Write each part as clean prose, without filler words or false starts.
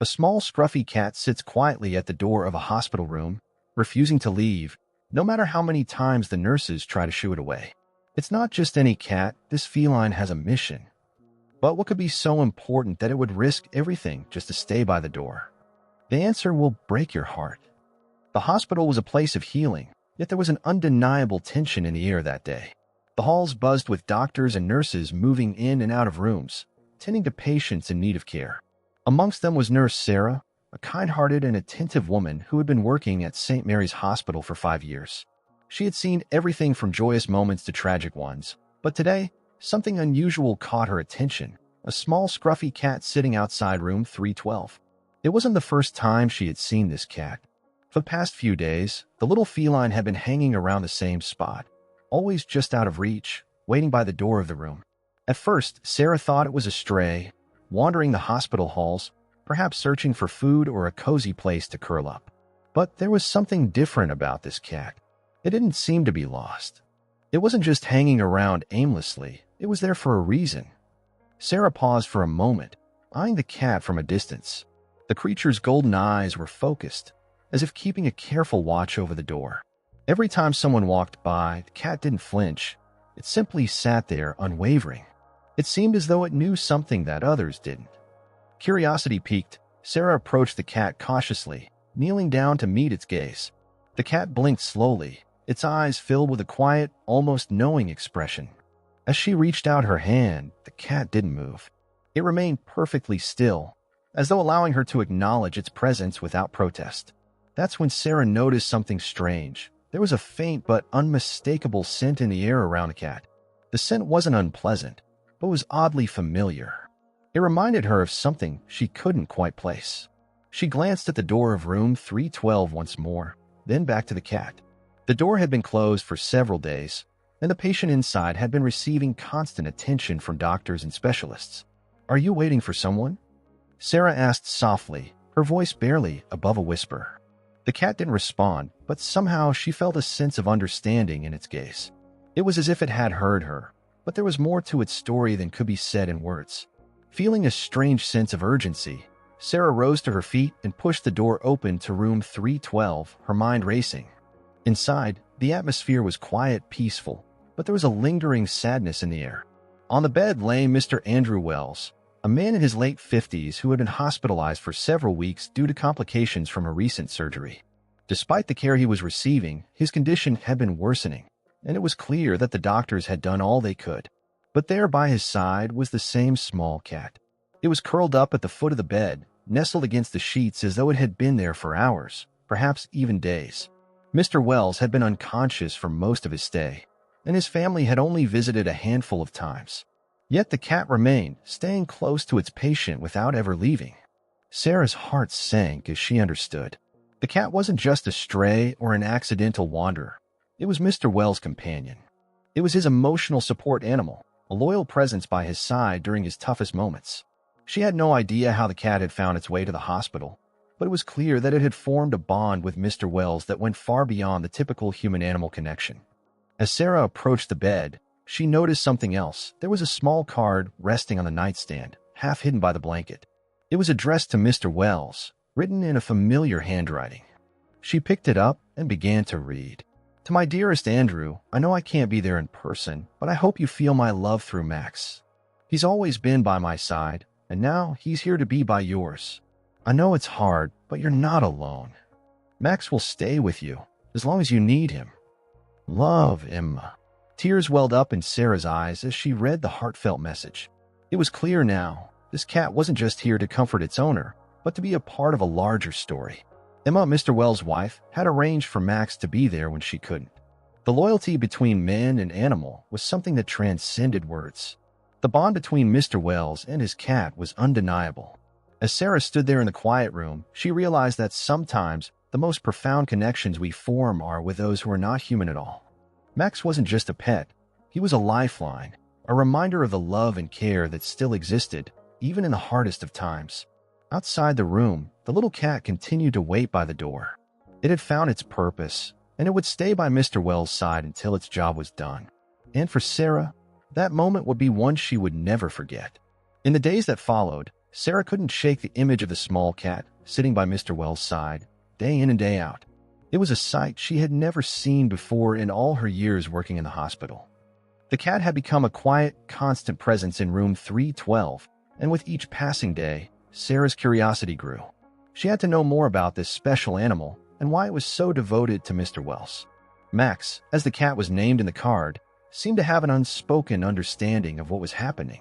A small, scruffy cat sits quietly at the door of a hospital room, refusing to leave, no matter how many times the nurses try to shoo it away. It's not just any cat, this feline has a mission. But what could be so important that it would risk everything just to stay by the door? The answer will break your heart. The hospital was a place of healing, yet there was an undeniable tension in the air that day. The halls buzzed with doctors and nurses moving in and out of rooms, tending to patients in need of care. Amongst them was Nurse Sarah, a kind-hearted and attentive woman who had been working at St. Mary's Hospital for 5 years. She had seen everything from joyous moments to tragic ones, but today, something unusual caught her attention, a small scruffy cat sitting outside room 312. It wasn't the first time she had seen this cat. For the past few days, the little feline had been hanging around the same spot, always just out of reach, waiting by the door of the room. At first, Sarah thought it was a stray, wandering the hospital halls, perhaps searching for food or a cozy place to curl up. But there was something different about this cat. It didn't seem to be lost. It wasn't just hanging around aimlessly, it was there for a reason. Sarah paused for a moment, eyeing the cat from a distance. The creature's golden eyes were focused, as if keeping a careful watch over the door. Every time someone walked by, the cat didn't flinch. It simply sat there, unwavering. It seemed as though it knew something that others didn't. Curiosity piqued, Sarah approached the cat cautiously, kneeling down to meet its gaze. The cat blinked slowly, its eyes filled with a quiet, almost knowing expression. As she reached out her hand, the cat didn't move. It remained perfectly still, as though allowing her to acknowledge its presence without protest. That's when Sarah noticed something strange. There was a faint but unmistakable scent in the air around the cat. The scent wasn't unpleasant, but was oddly familiar. It reminded her of something she couldn't quite place. She glanced at the door of room 312 once more, then back to the cat. The door had been closed for several days, and the patient inside had been receiving constant attention from doctors and specialists. "Are you waiting for someone?" Sarah asked softly, her voice barely above a whisper. The cat didn't respond, but somehow she felt a sense of understanding in its gaze. It was as if it had heard her, but there was more to its story than could be said in words. Feeling a strange sense of urgency, Sarah rose to her feet and pushed the door open to room 312, her mind racing. Inside, the atmosphere was quiet, peaceful, but there was a lingering sadness in the air. On the bed lay Mr. Andrew Wells, a man in his late 50s who had been hospitalized for several weeks due to complications from a recent surgery. Despite the care he was receiving, his condition had been worsening, and it was clear that the doctors had done all they could. But there by his side was the same small cat. It was curled up at the foot of the bed, nestled against the sheets as though it had been there for hours, perhaps even days. Mr. Wells had been unconscious for most of his stay, and his family had only visited a handful of times. Yet the cat remained, staying close to its patient without ever leaving. Sarah's heart sank as she understood. The cat wasn't just a stray or an accidental wanderer. It was Mr. Wells' companion. It was his emotional support animal, a loyal presence by his side during his toughest moments. She had no idea how the cat had found its way to the hospital, but it was clear that it had formed a bond with Mr. Wells that went far beyond the typical human-animal connection. As Sarah approached the bed, she noticed something else. There was a small card resting on the nightstand, half hidden by the blanket. It was addressed to Mr. Wells, written in a familiar handwriting. She picked it up and began to read. "To my dearest Andrew, I know I can't be there in person, but I hope you feel my love through Max. He's always been by my side, and now he's here to be by yours. I know it's hard, but you're not alone. Max will stay with you, as long as you need him. Love, Emma." Tears welled up in Sarah's eyes as she read the heartfelt message. It was clear now, this cat wasn't just here to comfort its owner, but to be a part of a larger story. Emma, Mr. Wells' wife, had arranged for Max to be there when she couldn't. The loyalty between man and animal was something that transcended words. The bond between Mr. Wells and his cat was undeniable. As Sarah stood there in the quiet room, she realized that sometimes the most profound connections we form are with those who are not human at all. Max wasn't just a pet. He was a lifeline, a reminder of the love and care that still existed, even in the hardest of times. Outside the room, the little cat continued to wait by the door. It had found its purpose, and it would stay by Mr. Wells' side until its job was done. And for Sarah, that moment would be one she would never forget. In the days that followed, Sarah couldn't shake the image of the small cat sitting by Mr. Wells' side, day in and day out. It was a sight she had never seen before in all her years working in the hospital. The cat had become a quiet, constant presence in room 312, and with each passing day, Sarah's curiosity grew. She had to know more about this special animal and why it was so devoted to Mr. Wells. Max, as the cat was named in the card, seemed to have an unspoken understanding of what was happening.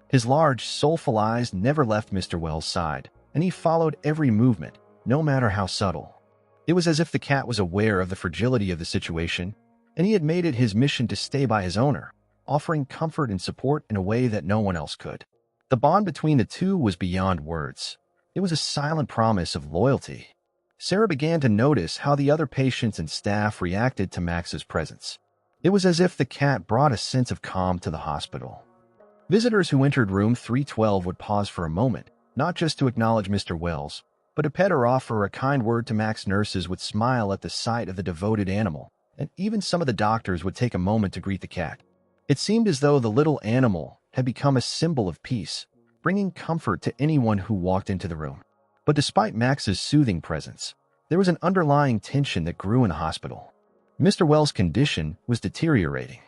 His large, soulful eyes never left Mr. Wells' side, and he followed every movement, no matter how subtle. It was as if the cat was aware of the fragility of the situation, and he had made it his mission to stay by his owner, offering comfort and support in a way that no one else could. The bond between the two was beyond words. It was a silent promise of loyalty. Sarah began to notice how the other patients and staff reacted to Max's presence. It was as if the cat brought a sense of calm to the hospital. Visitors who entered room 312 would pause for a moment, not just to acknowledge Mr. Wells, but to pet or offer a kind word to Max. Nurses would smile at the sight of the devoted animal, and even some of the doctors would take a moment to greet the cat. It seemed as though the little animal had become a symbol of peace, bringing comfort to anyone who walked into the room. But despite Max's soothing presence, there was an underlying tension that grew in the hospital. Mr. Wells' condition was deteriorating.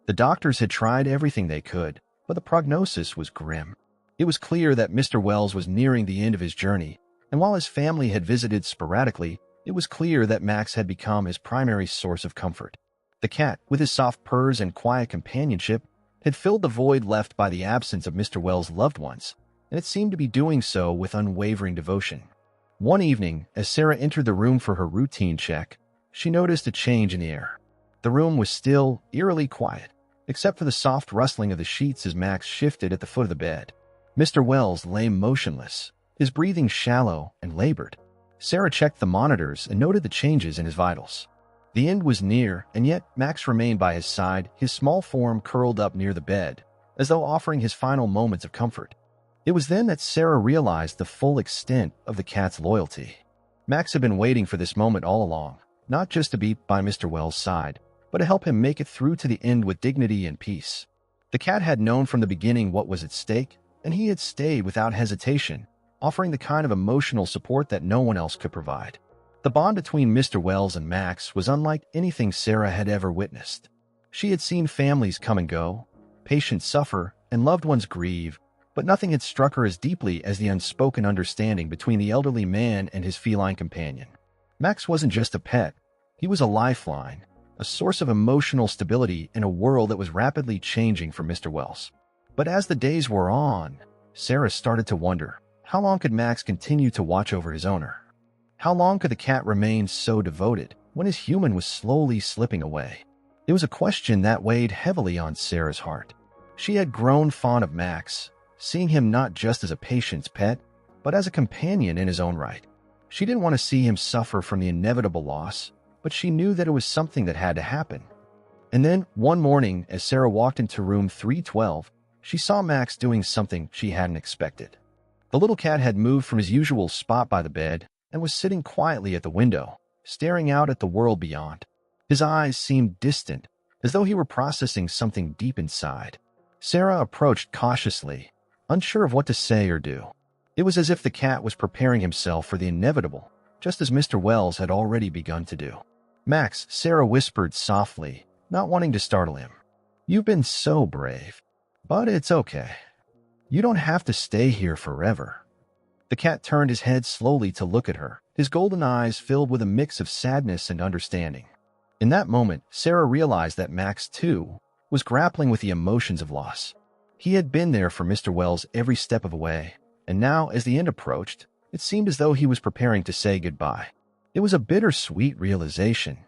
The doctors had tried everything they could, but the prognosis was grim. It was clear that Mr. Wells was nearing the end of his journey, and while his family had visited sporadically, it was clear that Max had become his primary source of comfort. The cat, with his soft purrs and quiet companionship, had filled the void left by the absence of Mr. Wells' loved ones, and it seemed to be doing so with unwavering devotion. One evening, as Sarah entered the room for her routine check, she noticed a change in the air. The room was still, eerily quiet, except for the soft rustling of the sheets as Max shifted at the foot of the bed. Mr. Wells lay motionless, his breathing shallow and labored. Sarah checked the monitors and noted the changes in his vitals. The end was near, and yet Max remained by his side, his small form curled up near the bed, as though offering his final moments of comfort. It was then that Sarah realized the full extent of the cat's loyalty. Max had been waiting for this moment all along, not just to be by Mr. Wells' side, but to help him make it through to the end with dignity and peace. The cat had known from the beginning what was at stake, and he had stayed without hesitation, offering the kind of emotional support that no one else could provide. The bond between Mr. Wells and Max was unlike anything Sarah had ever witnessed. She had seen families come and go, patients suffer, and loved ones grieve, but nothing had struck her as deeply as the unspoken understanding between the elderly man and his feline companion. Max wasn't just a pet. He was a lifeline, a source of emotional stability in a world that was rapidly changing for Mr. Wells. But as the days wore on, Sarah started to wonder, how long could Max continue to watch over his owner? How long could the cat remain so devoted when his human was slowly slipping away? It was a question that weighed heavily on Sarah's heart. She had grown fond of Max, seeing him not just as a patient's pet, but as a companion in his own right. She didn't want to see him suffer from the inevitable loss, but she knew that it was something that had to happen. And then, one morning, as Sarah walked into room 312, she saw Max doing something she hadn't expected. The little cat had moved from his usual spot by the bed and was sitting quietly at the window, staring out at the world beyond. His eyes seemed distant, as though he were processing something deep inside. Sarah approached cautiously, unsure of what to say or do. It was as if the cat was preparing himself for the inevitable, just as Mr. Wells had already begun to do. "Max," Sarah whispered softly, not wanting to startle him. "You've been so brave. But it's okay. You don't have to stay here forever." The cat turned his head slowly to look at her, his golden eyes filled with a mix of sadness and understanding. In that moment, Sarah realized that Max, too, was grappling with the emotions of loss. He had been there for Mr. Wells every step of the way, and now, as the end approached, it seemed as though he was preparing to say goodbye. It was a bittersweet realization.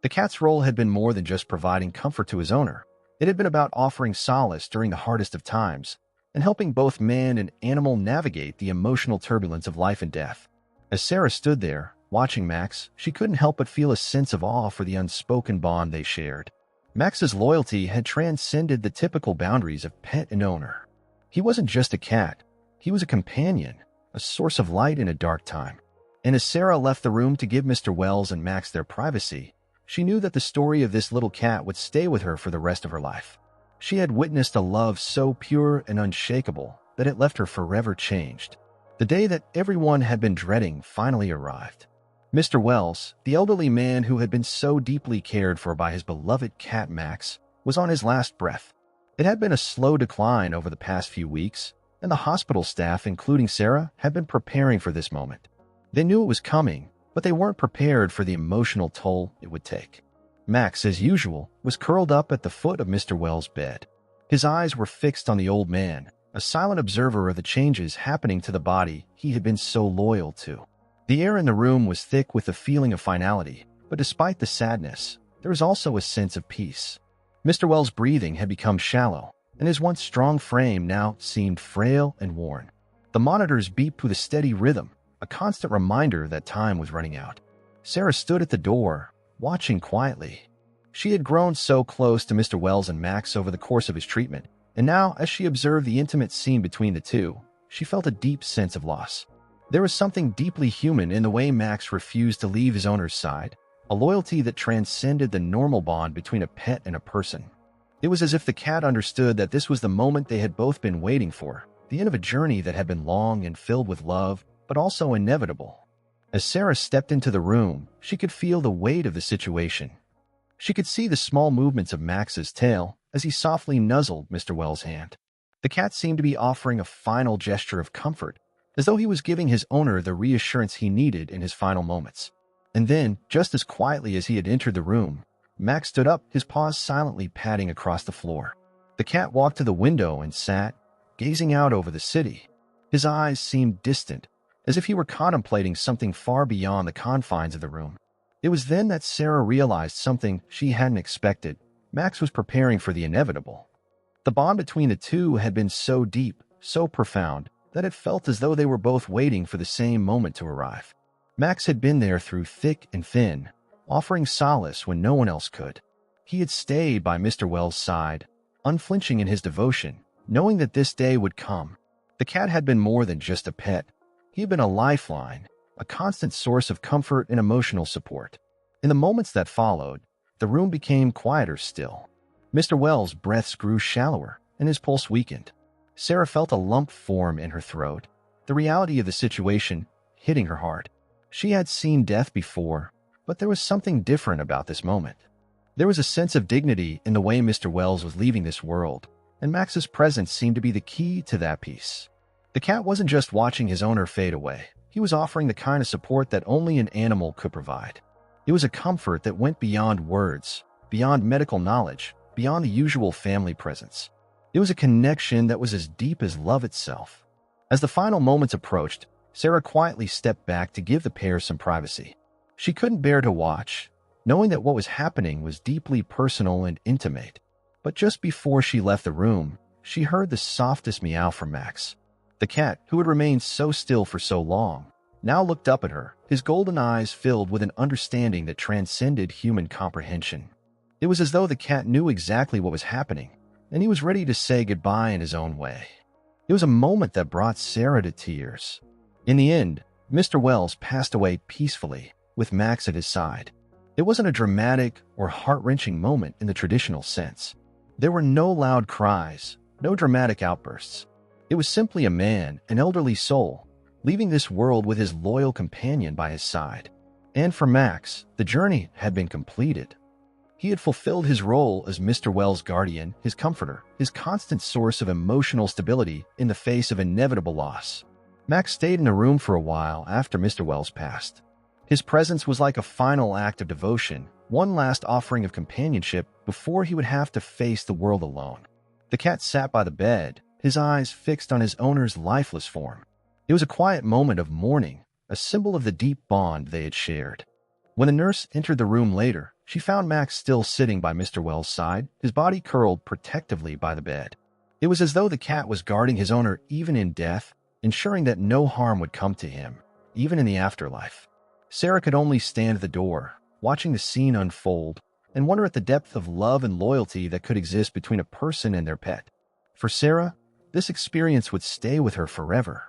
The cat's role had been more than just providing comfort to his owner. It had been about offering solace during the hardest of times, and helping both man and animal navigate the emotional turbulence of life and death. As Sarah stood there, watching Max, she couldn't help but feel a sense of awe for the unspoken bond they shared. Max's loyalty had transcended the typical boundaries of pet and owner. He wasn't just a cat. He was a companion, a source of light in a dark time. And as Sarah left the room to give Mr. Wells and Max their privacy, she knew that the story of this little cat would stay with her for the rest of her life. She had witnessed a love so pure and unshakable that it left her forever changed. The day that everyone had been dreading finally arrived. Mr. Wells, the elderly man who had been so deeply cared for by his beloved cat Max, was on his last breath. It had been a slow decline over the past few weeks, and the hospital staff, including Sarah, had been preparing for this moment. They knew it was coming, but they weren't prepared for the emotional toll it would take. Max, as usual, was curled up at the foot of Mr. Wells' bed. His eyes were fixed on the old man, a silent observer of the changes happening to the body he had been so loyal to. The air in the room was thick with the feeling of finality, but despite the sadness, there was also a sense of peace. Mr. Wells' breathing had become shallow, and his once strong frame now seemed frail and worn. The monitors beeped with a steady rhythm, a constant reminder that time was running out. Sarah stood at the door, watching quietly. She had grown so close to Mr. Wells and Max over the course of his treatment, and now, as she observed the intimate scene between the two, she felt a deep sense of loss. There was something deeply human in the way Max refused to leave his owner's side, a loyalty that transcended the normal bond between a pet and a person. It was as if the cat understood that this was the moment they had both been waiting for, the end of a journey that had been long and filled with love, but also inevitable. As Sarah stepped into the room, she could feel the weight of the situation. She could see the small movements of Max's tail as he softly nuzzled Mr. Wells' hand. The cat seemed to be offering a final gesture of comfort, as though he was giving his owner the reassurance he needed in his final moments. And then, just as quietly as he had entered the room, Max stood up, his paws silently patting across the floor. The cat walked to the window and sat, gazing out over the city. His eyes seemed distant, as if he were contemplating something far beyond the confines of the room. It was then that Sarah realized something she hadn't expected. Max was preparing for the inevitable. The bond between the two had been so deep, so profound, that it felt as though they were both waiting for the same moment to arrive. Max had been there through thick and thin, offering solace when no one else could. He had stayed by Mr. Wells' side, unflinching in his devotion, knowing that this day would come. The cat had been more than just a pet. He had been a lifeline, a constant source of comfort and emotional support. In the moments that followed, the room became quieter still. Mr. Wells' breaths grew shallower, and his pulse weakened. Sarah felt a lump form in her throat, the reality of the situation hitting her hard. She had seen death before, but there was something different about this moment. There was a sense of dignity in the way Mr. Wells was leaving this world, and Max's presence seemed to be the key to that peace. The cat wasn't just watching his owner fade away. He was offering the kind of support that only an animal could provide. It was a comfort that went beyond words, beyond medical knowledge, beyond the usual family presence. It was a connection that was as deep as love itself. As the final moments approached, Sarah quietly stepped back to give the pair some privacy. She couldn't bear to watch, knowing that what was happening was deeply personal and intimate. But just before she left the room, she heard the softest meow from Max. The cat, who had remained so still for so long, now looked up at her, his golden eyes filled with an understanding that transcended human comprehension. It was as though the cat knew exactly what was happening, and he was ready to say goodbye in his own way. It was a moment that brought Sarah to tears. In the end, Mr. Wells passed away peacefully, with Max at his side. It wasn't a dramatic or heart-wrenching moment in the traditional sense. There were no loud cries, no dramatic outbursts. It was simply a man, an elderly soul, leaving this world with his loyal companion by his side. And for Max, the journey had been completed. He had fulfilled his role as Mr. Wells' guardian, his comforter, his constant source of emotional stability in the face of inevitable loss. Max stayed in the room for a while after Mr. Wells passed. His presence was like a final act of devotion, one last offering of companionship before he would have to face the world alone. The cat sat by the bed, his eyes fixed on his owner's lifeless form. It was a quiet moment of mourning, a symbol of the deep bond they had shared. When the nurse entered the room later, she found Max still sitting by Mr. Wells' side, his body curled protectively by the bed. It was as though the cat was guarding his owner even in death, ensuring that no harm would come to him, even in the afterlife. Sarah could only stand at the door, watching the scene unfold, and wonder at the depth of love and loyalty that could exist between a person and their pet. For Sarah, this experience would stay with her forever.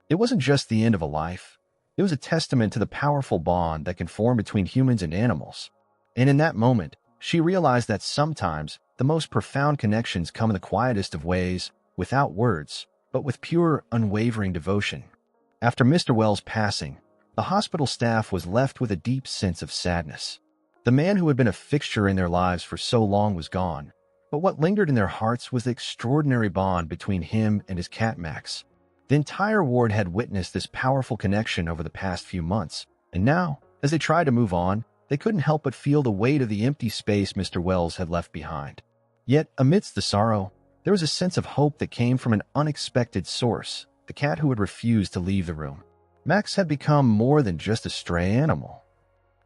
It wasn't just the end of a life. It was a testament to the powerful bond that can form between humans and animals. And in that moment, she realized that sometimes the most profound connections come in the quietest of ways, without words, but with pure, unwavering devotion. After Mr. Wells' passing, the hospital staff was left with a deep sense of sadness. The man who had been a fixture in their lives for so long was gone, but what lingered in their hearts was the extraordinary bond between him and his cat Max. The entire ward had witnessed this powerful connection over the past few months, and now, as they tried to move on, they couldn't help but feel the weight of the empty space Mr. Wells had left behind. Yet, amidst the sorrow, there was a sense of hope that came from an unexpected source: the cat who had refused to leave the room. Max had become more than just a stray animal.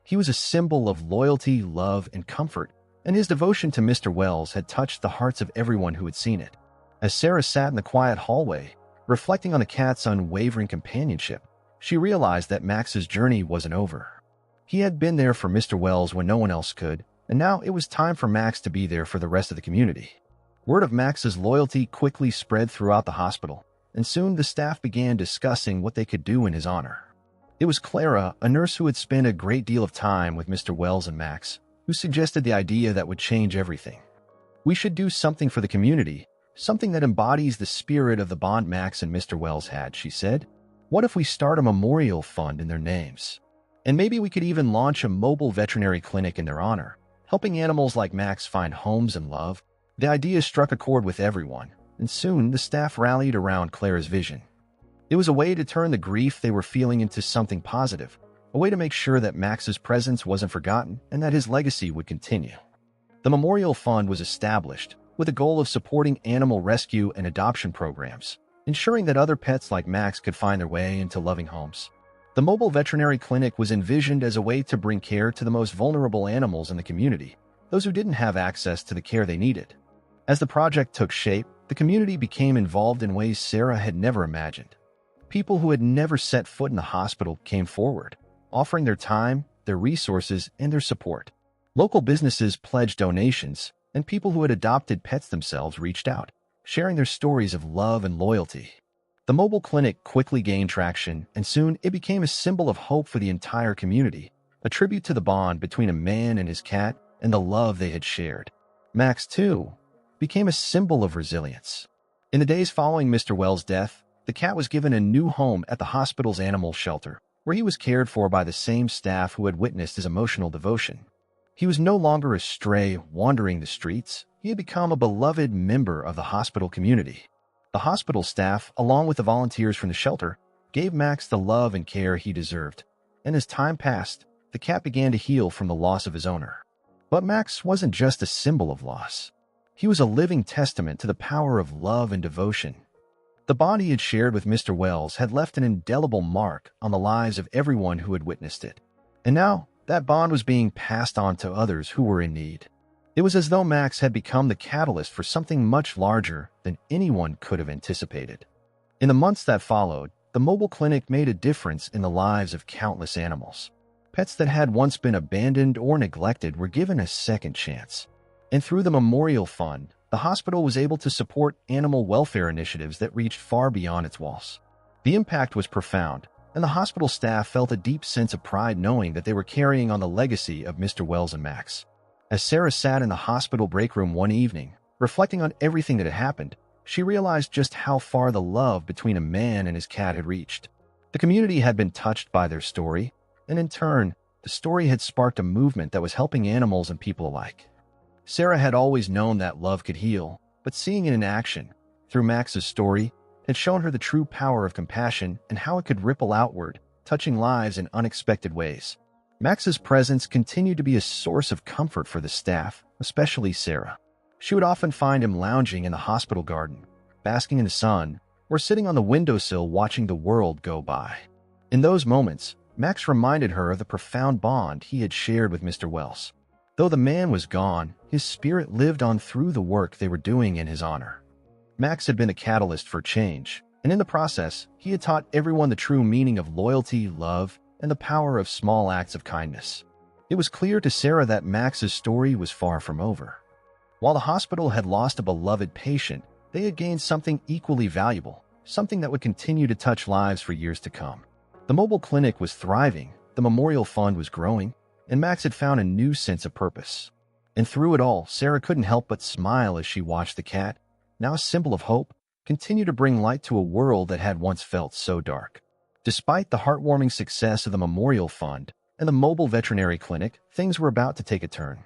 He was a symbol of loyalty, love, and comfort, and his devotion to Mr. Wells had touched the hearts of everyone who had seen it. As Sarah sat in the quiet hallway, reflecting on the cat's unwavering companionship, she realized that Max's journey wasn't over. He had been there for Mr. Wells when no one else could, and now it was time for Max to be there for the rest of the community. Word of Max's loyalty quickly spread throughout the hospital, and soon the staff began discussing what they could do in his honor. It was Clara, a nurse who had spent a great deal of time with Mr. Wells and Max, who suggested the idea that would change everything. "We should do something for the community, something that embodies the spirit of the bond Max and Mr. Wells had," she said. "What if we start a memorial fund in their names? And maybe we could even launch a mobile veterinary clinic in their honor, helping animals like Max find homes and love." The idea struck a chord with everyone, and soon the staff rallied around Clara's vision. It was a way to turn the grief they were feeling into something positive, a way to make sure that Max's presence wasn't forgotten and that his legacy would continue. The Memorial Fund was established with the goal of supporting animal rescue and adoption programs, ensuring that other pets like Max could find their way into loving homes. The mobile veterinary clinic was envisioned as a way to bring care to the most vulnerable animals in the community, those who didn't have access to the care they needed. As the project took shape, the community became involved in ways Sarah had never imagined. People who had never set foot in the hospital came forward, offering their time, their resources, and their support. Local businesses pledged donations, and people who had adopted pets themselves reached out, sharing their stories of love and loyalty. The mobile clinic quickly gained traction, and soon it became a symbol of hope for the entire community, a tribute to the bond between a man and his cat and the love they had shared. Max, too, became a symbol of resilience. In the days following Mr. Wells' death, the cat was given a new home at the hospital's animal shelter, where he was cared for by the same staff who had witnessed his emotional devotion. He was no longer a stray wandering the streets. He had become a beloved member of the hospital community. The hospital staff, along with the volunteers from the shelter, gave Max the love and care he deserved, and as time passed, the cat began to heal from the loss of his owner. But Max wasn't just a symbol of loss. He was a living testament to the power of love and devotion. The bond he had shared with Mr. Wells had left an indelible mark on the lives of everyone who had witnessed it. And now, that bond was being passed on to others who were in need. It was as though Max had become the catalyst for something much larger than anyone could have anticipated. In the months that followed, the mobile clinic made a difference in the lives of countless animals. Pets that had once been abandoned or neglected were given a second chance. And through the Memorial Fund, the hospital was able to support animal welfare initiatives that reached far beyond its walls. The impact was profound, and the hospital staff felt a deep sense of pride knowing that they were carrying on the legacy of Mr. Wells and Max. As Sarah sat in the hospital break room one evening, reflecting on everything that had happened, she realized just how far the love between a man and his cat had reached. The community had been touched by their story, and in turn, the story had sparked a movement that was helping animals and people alike. Sarah had always known that love could heal, but seeing it in action, through Max's story, had shown her the true power of compassion and how it could ripple outward, touching lives in unexpected ways. Max's presence continued to be a source of comfort for the staff, especially Sarah. She would often find him lounging in the hospital garden, basking in the sun, or sitting on the windowsill watching the world go by. In those moments, Max reminded her of the profound bond he had shared with Mr. Wells. Though the man was gone, his spirit lived on through the work they were doing in his honor. Max had been a catalyst for change, and in the process, he had taught everyone the true meaning of loyalty, love, and the power of small acts of kindness. It was clear to Sarah that Max's story was far from over. While the hospital had lost a beloved patient, they had gained something equally valuable, something that would continue to touch lives for years to come. The mobile clinic was thriving, the Memorial Fund was growing, and Max had found a new sense of purpose. And through it all, Sarah couldn't help but smile as she watched the cat, now a symbol of hope, continue to bring light to a world that had once felt so dark. Despite the heartwarming success of the Memorial Fund and the mobile veterinary clinic, things were about to take a turn.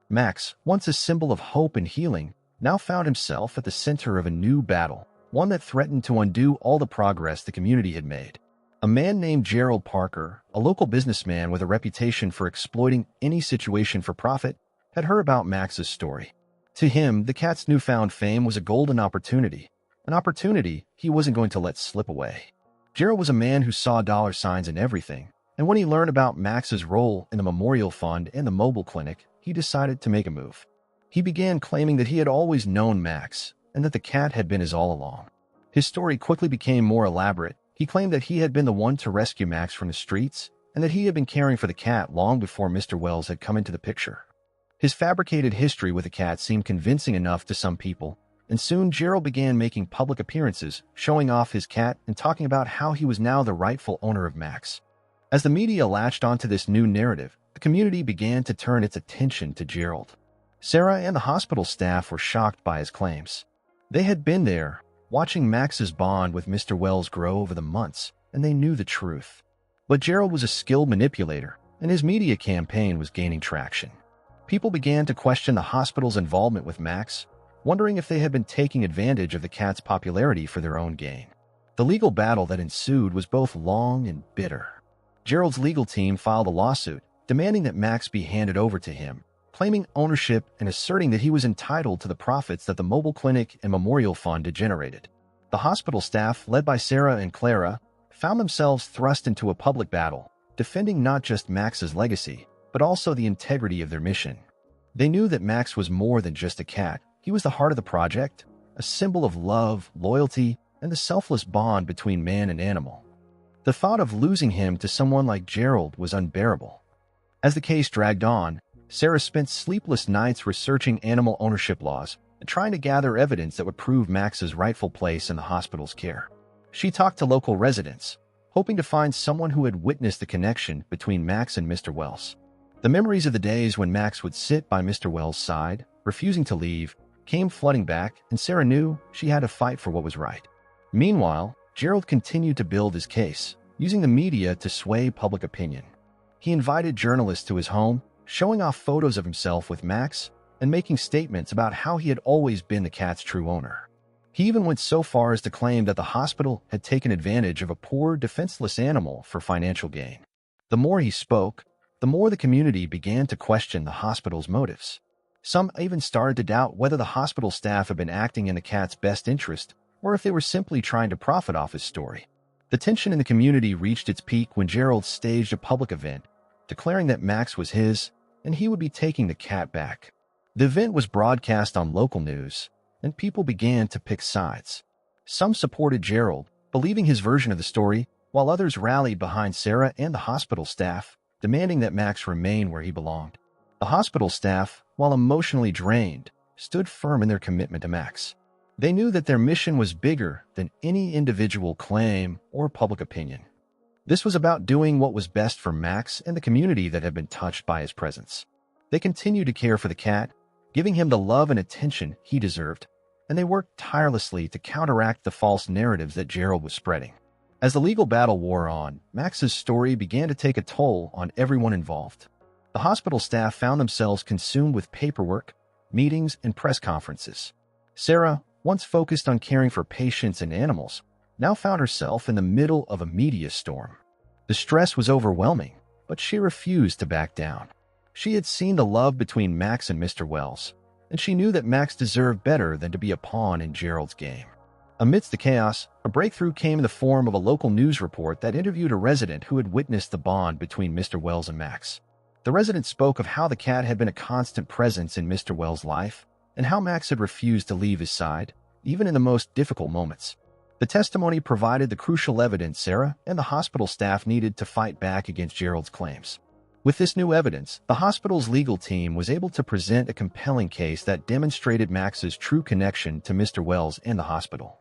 Max, once a symbol of hope and healing, now found himself at the center of a new battle, one that threatened to undo all the progress the community had made. A man named Gerald Parker, a local businessman with a reputation for exploiting any situation for profit, had heard about Max's story. To him, the cat's newfound fame was a golden opportunity, an opportunity he wasn't going to let slip away. Gerald was a man who saw dollar signs in everything, and when he learned about Max's role in the Memorial Fund and the mobile clinic, he decided to make a move. He began claiming that he had always known Max and that the cat had been his all along. His story quickly became more elaborate. He claimed that he had been the one to rescue Max from the streets and that he had been caring for the cat long before Mr. Wells had come into the picture. His fabricated history with the cat seemed convincing enough to some people, and soon Gerald began making public appearances, showing off his cat and talking about how he was now the rightful owner of Max. As the media latched onto this new narrative, the community began to turn its attention to Gerald. Sarah and the hospital staff were shocked by his claims. They had been there, watching Max's bond with Mr. Wells grow over the months, and they knew the truth. But Gerald was a skilled manipulator, and his media campaign was gaining traction. People began to question the hospital's involvement with Max, wondering if they had been taking advantage of the cat's popularity for their own gain. The legal battle that ensued was both long and bitter. Gerald's legal team filed a lawsuit, demanding that Max be handed over to him, claiming ownership and asserting that he was entitled to the profits that the mobile clinic and Memorial Fund had generated. The hospital staff, led by Sarah and Clara, found themselves thrust into a public battle, defending not just Max's legacy, but also the integrity of their mission. They knew that Max was more than just a cat. He was the heart of the project, a symbol of love, loyalty, and the selfless bond between man and animal. The thought of losing him to someone like Gerald was unbearable. As the case dragged on, Sarah spent sleepless nights researching animal ownership laws and trying to gather evidence that would prove Max's rightful place in the hospital's care. She talked to local residents, hoping to find someone who had witnessed the connection between Max and Mr. Wells. The memories of the days when Max would sit by Mr. Wells' side, refusing to leave, came flooding back, and Sarah knew she had to fight for what was right. Meanwhile, Gerald continued to build his case, using the media to sway public opinion. He invited journalists to his home, showing off photos of himself with Max and making statements about how he had always been the cat's true owner. He even went so far as to claim that the hospital had taken advantage of a poor, defenseless animal for financial gain. The more he spoke, the more the community began to question the hospital's motives. Some even started to doubt whether the hospital staff had been acting in the cat's best interest or if they were simply trying to profit off his story. The tension in the community reached its peak when Gerald staged a public event, declaring that Max was his and he would be taking the cat back. The event was broadcast on local news, and people began to pick sides. Some supported Gerald, believing his version of the story, while others rallied behind Sarah and the hospital staff, demanding that Max remain where he belonged. The hospital staff, while emotionally drained, stood firm in their commitment to Max. They knew that their mission was bigger than any individual claim or public opinion. This was about doing what was best for Max and the community that had been touched by his presence. They continued to care for the cat, giving him the love and attention he deserved, and they worked tirelessly to counteract the false narratives that Gerald was spreading. As the legal battle wore on, Max's story began to take a toll on everyone involved. The hospital staff found themselves consumed with paperwork, meetings, and press conferences. Sarah, once focused on caring for patients and animals, now found herself in the middle of a media storm. The stress was overwhelming, but she refused to back down. She had seen the love between Max and Mr. Wells, and she knew that Max deserved better than to be a pawn in Gerald's game. Amidst the chaos, a breakthrough came in the form of a local news report that interviewed a resident who had witnessed the bond between Mr. Wells and Max. The resident spoke of how the cat had been a constant presence in Mr. Wells' life, and how Max had refused to leave his side, even in the most difficult moments. The testimony provided the crucial evidence Sarah and the hospital staff needed to fight back against Gerald's claims. With this new evidence, the hospital's legal team was able to present a compelling case that demonstrated Max's true connection to Mr. Wells and the hospital.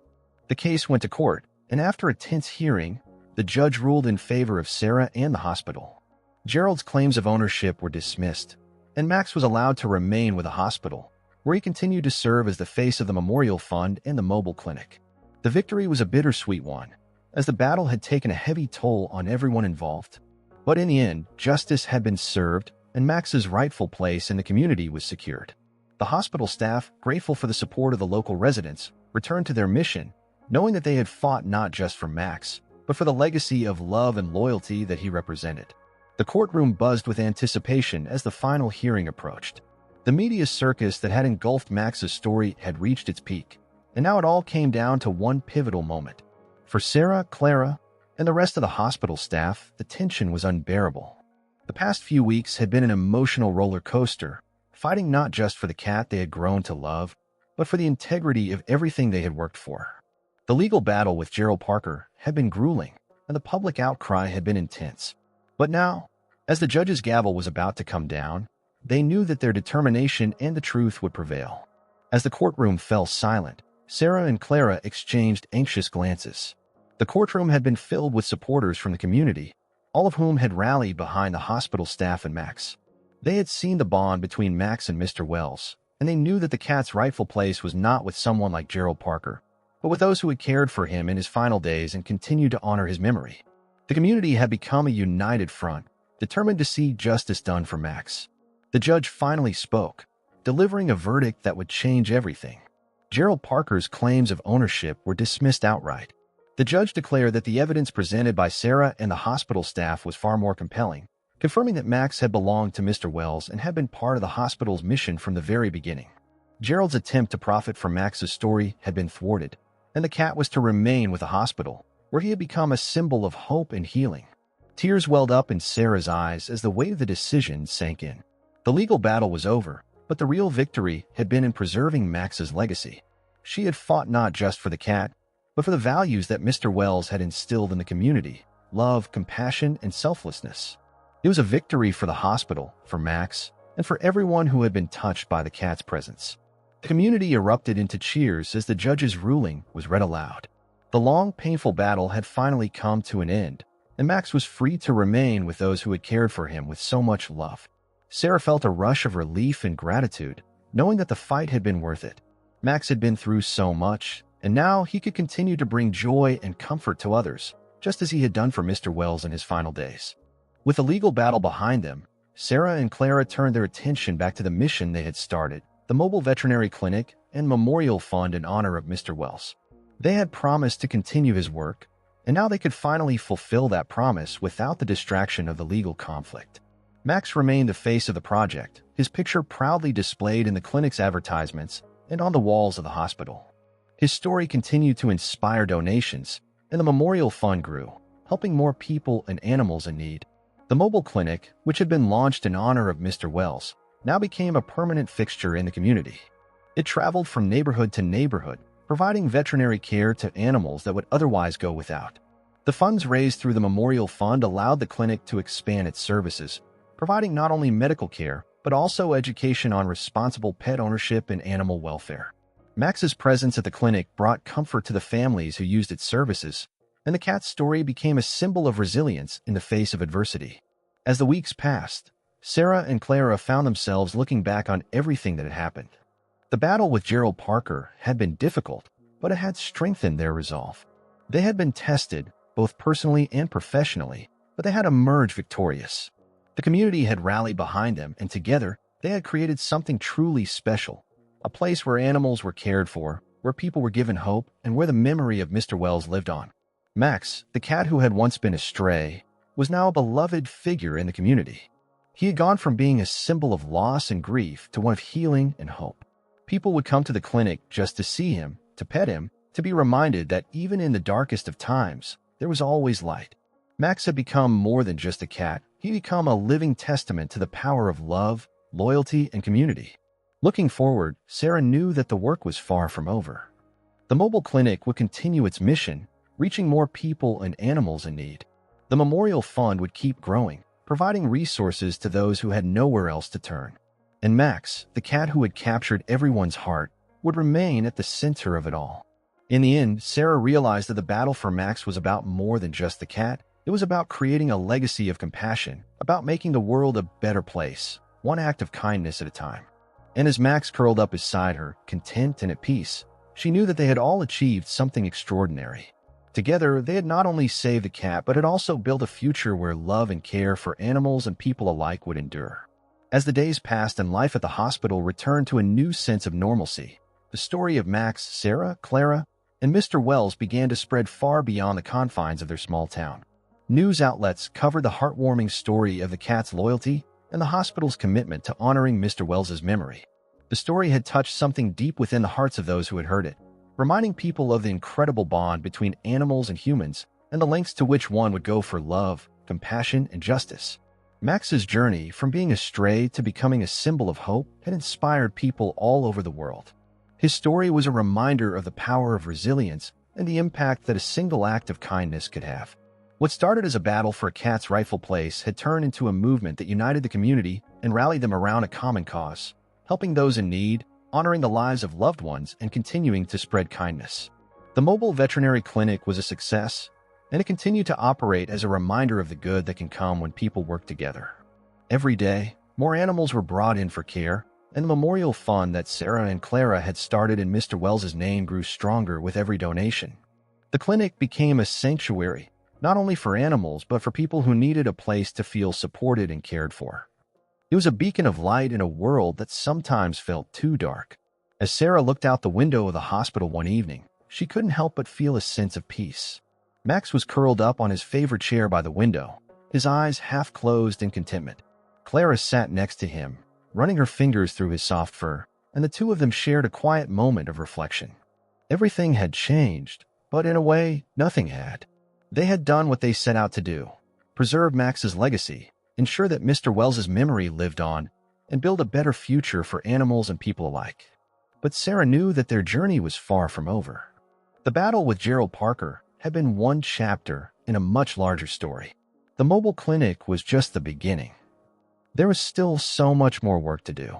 The case went to court, and after a tense hearing, the judge ruled in favor of Sarah and the hospital. Gerald's claims of ownership were dismissed, and Max was allowed to remain with the hospital, where he continued to serve as the face of the Memorial Fund and the mobile clinic. The victory was a bittersweet one, as the battle had taken a heavy toll on everyone involved. But in the end, justice had been served, and Max's rightful place in the community was secured. The hospital staff, grateful for the support of the local residents, returned to their mission, knowing that they had fought not just for Max, but for the legacy of love and loyalty that he represented. The courtroom buzzed with anticipation as the final hearing approached. The media circus that had engulfed Max's story had reached its peak, and now it all came down to one pivotal moment. For Sarah, Clara, and the rest of the hospital staff, the tension was unbearable. The past few weeks had been an emotional roller coaster, fighting not just for the cat they had grown to love, but for the integrity of everything they had worked for. The legal battle with Gerald Parker had been grueling, and the public outcry had been intense. But now, as the judge's gavel was about to come down, they knew that their determination and the truth would prevail. As the courtroom fell silent, Sarah and Clara exchanged anxious glances. The courtroom had been filled with supporters from the community, all of whom had rallied behind the hospital staff and Max. They had seen the bond between Max and Mr. Wells, and they knew that the cat's rightful place was not with someone like Gerald Parker, but with those who had cared for him in his final days and continued to honor his memory. The community had become a united front, determined to see justice done for Max. The judge finally spoke, delivering a verdict that would change everything. Gerald Parker's claims of ownership were dismissed outright. The judge declared that the evidence presented by Sarah and the hospital staff was far more compelling, confirming that Max had belonged to Mr. Wells and had been part of the hospital's mission from the very beginning. Gerald's attempt to profit from Max's story had been thwarted, and the cat was to remain with the hospital, where he had become a symbol of hope and healing. Tears welled up in Sarah's eyes as the weight of the decision sank in. The legal battle was over, but the real victory had been in preserving Max's legacy. She had fought not just for the cat, but for the values that Mr. Wells had instilled in the community: love, compassion, and selflessness. It was a victory for the hospital, for Max, and for everyone who had been touched by the cat's presence. The community erupted into cheers as the judge's ruling was read aloud. The long, painful battle had finally come to an end, and Max was free to remain with those who had cared for him with so much love. Sarah felt a rush of relief and gratitude, knowing that the fight had been worth it. Max had been through so much, and now he could continue to bring joy and comfort to others, just as he had done for Mr. Wells in his final days. With the legal battle behind them, Sarah and Clara turned their attention back to the mission they had started: the mobile veterinary clinic and memorial fund in honor of Mr. Wells. They had promised to continue his work, and now they could finally fulfill that promise without the distraction of the legal conflict. Max remained the face of the project, his picture proudly displayed in the clinic's advertisements and on the walls of the hospital. His story continued to inspire donations, and the memorial fund grew, helping more people and animals in need. The mobile clinic, which had been launched in honor of Mr. Wells, now became a permanent fixture in the community. It traveled from neighborhood to neighborhood, providing veterinary care to animals that would otherwise go without. The funds raised through the memorial fund allowed the clinic to expand its services, providing not only medical care, but also education on responsible pet ownership and animal welfare. Max's presence at the clinic brought comfort to the families who used its services, and the cat's story became a symbol of resilience in the face of adversity. As the weeks passed, Sarah and Clara found themselves looking back on everything that had happened. The battle with Gerald Parker had been difficult, but it had strengthened their resolve. They had been tested, both personally and professionally, but they had emerged victorious. The community had rallied behind them, and together, they had created something truly special: a place where animals were cared for, where people were given hope, and where the memory of Mr. Wells lived on. Max, the cat who had once been a stray, was now a beloved figure in the community. He had gone from being a symbol of loss and grief to one of healing and hope. People would come to the clinic just to see him, to pet him, to be reminded that even in the darkest of times, there was always light. Max had become more than just a cat. He had become a living testament to the power of love, loyalty, and community. Looking forward, Sarah knew that the work was far from over. The mobile clinic would continue its mission, reaching more people and animals in need. The memorial fund would keep growing, providing resources to those who had nowhere else to turn. And Max, the cat who had captured everyone's heart, would remain at the center of it all. In the end, Sarah realized that the battle for Max was about more than just the cat. It was about creating a legacy of compassion, about making the world a better place, one act of kindness at a time. And as Max curled up beside her, content and at peace, She knew that they had all achieved something extraordinary. Together, they had not only saved the cat, but had also built a future where love and care for animals and people alike would endure. As the days passed and life at the hospital returned to a new sense of normalcy, the story of Max, Sarah, Clara, and Mr. Wells began to spread far beyond the confines of their small town. News outlets covered the heartwarming story of the cat's loyalty and the hospital's commitment to honoring Mr. Wells's memory. The story had touched something deep within the hearts of those who had heard it, reminding people of the incredible bond between animals and humans and the lengths to which one would go for love, compassion, and justice. Max's journey from being a stray to becoming a symbol of hope had inspired people all over the world. His story was a reminder of the power of resilience and the impact that a single act of kindness could have. What started as a battle for a cat's rightful place had turned into a movement that united the community and rallied them around a common cause, helping those in need, honoring the lives of loved ones, and continuing to spread kindness. The mobile veterinary clinic was a success, and it continued to operate as a reminder of the good that can come when people work together. Every day, more animals were brought in for care, and the memorial fund that Sarah and Clara had started in Mr. Wells's name grew stronger with every donation. The clinic became a sanctuary, not only for animals but for people who needed a place to feel supported and cared for. It was a beacon of light in a world that sometimes felt too dark. As Sarah looked out the window of the hospital one evening, she couldn't help but feel a sense of peace. Max was curled up on his favorite chair by the window, his eyes half closed in contentment. Clara sat next to him, running her fingers through his soft fur, and the two of them shared a quiet moment of reflection. Everything had changed, but in a way, nothing had. They had done what they set out to do: preserve Max's legacy, ensure that Mr. Wells's memory lived on, and build a better future for animals and people alike. But Sarah knew that their journey was far from over. The battle with Gerald Parker had been one chapter in a much larger story. The mobile clinic was just the beginning. There was still so much more work to do.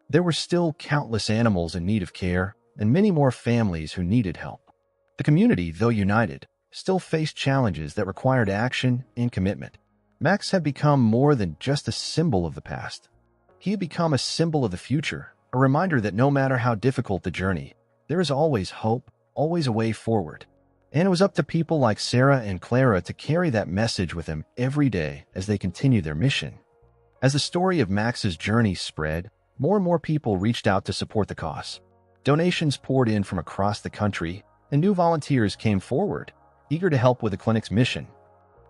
There were still countless animals in need of care, and many more families who needed help. The community, though united, still faced challenges that required action and commitment. Max had become more than just a symbol of the past. He had become a symbol of the future, a reminder that no matter how difficult the journey, there is always hope, always a way forward. And it was up to people like Sarah and Clara to carry that message with them every day as they continue their mission. As the story of Max's journey spread, more and more people reached out to support the cause. Donations poured in from across the country, and new volunteers came forward, eager to help with the clinic's mission.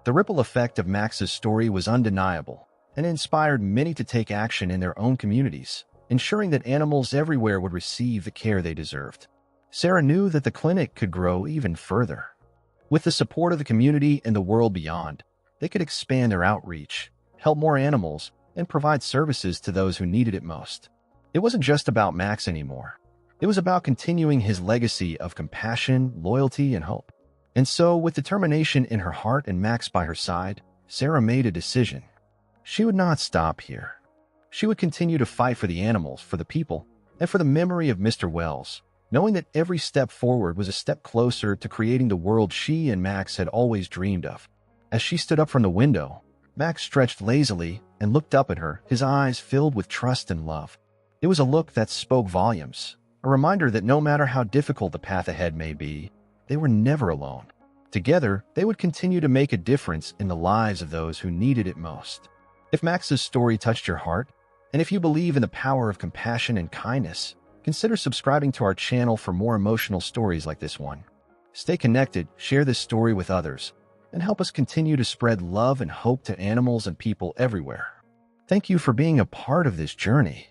The ripple effect of Max's story was undeniable, and inspired many to take action in their own communities, ensuring that animals everywhere would receive the care they deserved. Sarah knew that the clinic could grow even further. With the support of the community and the world beyond, they could expand their outreach, help more animals, and provide services to those who needed it most. It wasn't just about Max anymore. It was about continuing his legacy of compassion, loyalty, and hope. And so, with determination in her heart and Max by her side, Sarah made a decision. She would not stop here. She would continue to fight for the animals, for the people, and for the memory of Mr. Wells, knowing that every step forward was a step closer to creating the world she and Max had always dreamed of. As she stood up from the window, Max stretched lazily and looked up at her, his eyes filled with trust and love. It was a look that spoke volumes, a reminder that no matter how difficult the path ahead may be, they were never alone. Together, they would continue to make a difference in the lives of those who needed it most. If Max's story touched your heart, and if you believe in the power of compassion and kindness, consider subscribing to our channel for more emotional stories like this one. Stay connected, share this story with others, and help us continue to spread love and hope to animals and people everywhere. Thank you for being a part of this journey.